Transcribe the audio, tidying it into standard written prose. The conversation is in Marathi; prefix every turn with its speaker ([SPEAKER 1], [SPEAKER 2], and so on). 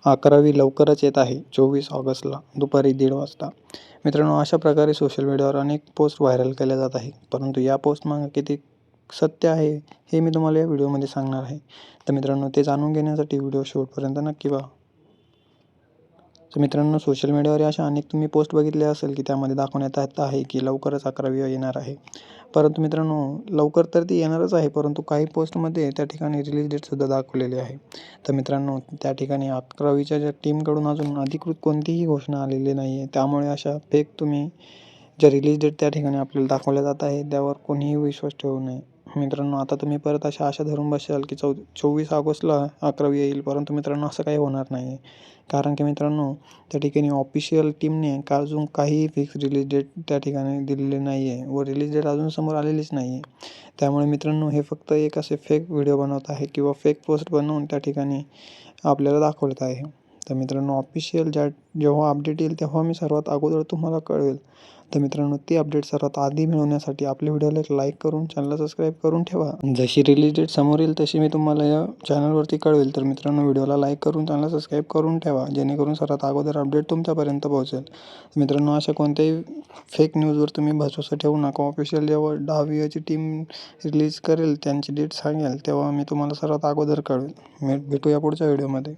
[SPEAKER 1] 11वी लवकरच येत आहे 24 ऑगस्टला दुपारी 1:30 वाजता. मित्रांनो, अशा प्रकारे सोशल मीडियावर अनेक पोस्ट व्हायरल केल्या जात आहे. परंतु या पोस्टमागे किती सत्य आहे हे मी तुम्हाला या व्हिडिओमध्ये सांगणार आहे. तर मित्रांनो, ते जाणून घेण्यासाठी व्हिडिओ शेवटपर्यंत नक्की पहा. तर मित्रांनो, सोशल मीडियावर अशा अनेक तुम्ही पोस्ट बघितल्या असेल की त्यामध्ये दाखवण्यात येत आहे की लवकरच 11वी येणार आहे. परंतु मित्रांनो, लवकर तर ती येणारच आहे, परंतु काही पोस्टमध्ये त्या ठिकाणी रिलीज डेटसुद्धा दाखवलेली आहे. तर मित्रांनो, त्या ठिकाणी 11वीच्या ज्या टीमकडून अजून अधिकृत कोणतीही घोषणा आलेली नाही आहे. त्यामुळे अशा फेक तुम्ही ज्या रिलीज डेट त्या ठिकाणी आपल्याला दाखवल्या जात आहे त्यावर कोणीही विश्वास ठेवू नये. मित्रांनो, आता तुम्ही परत अशा आशा धरून बसाल की 24 ऑगस्टला 11वी येईल, परंतु मित्रांनो असं काही होणार नाही आहे. कारण की मित्रांनो, त्या ठिकाणी ऑफिशियल टीमने अजून काहीही फिक्स रिलीज डेट त्या ठिकाणी दिलेली नाही आहे व रिलीज डेट अजून समोर आलेलीच नाही आहे. त्यामुळे मित्रांनो, हे फक्त एक असे फेक व्हिडिओ बनवत आहे किंवा फेक पोस्ट बनवून त्या ठिकाणी आपल्याला दाखवत आहे. तर मित्रांनो, ऑफिशियल जेव्हा अपडेट येईल तेव्हा मी सर्वात अगोदर तुम्हाला कळवेल. तर मित्रांनो, ती अपडेट सर्वात आधी मिळवण्यासाठी आपल्या व्हिडिओला एक लाईक करून चॅनलला सबस्क्राईब करून ठेवा. जशी रिलीज डेट समोर येईल तशी मी तुम्हाला या चॅनलवरती कळवेल. तर मित्रांनो, व्हिडिओला लाईक करून चॅनलला सबस्क्राईब करून ठेवा, जेणेकरून सर्वात अगोदर अपडेट तुमच्यापर्यंत पोहोचेल. मित्रांनो, अशा कोणत्याही फेक न्यूजवर तुम्ही भरोसा ठेवू नका. ऑफिशियल जेव्हा 10वीची टीम रिलीज करेल, त्यांची डेट सांगेल, तेव्हा मी तुम्हाला सर्वात अगोदर कळवेल. भेटूया पुढच्या व्हिडिओमध्ये.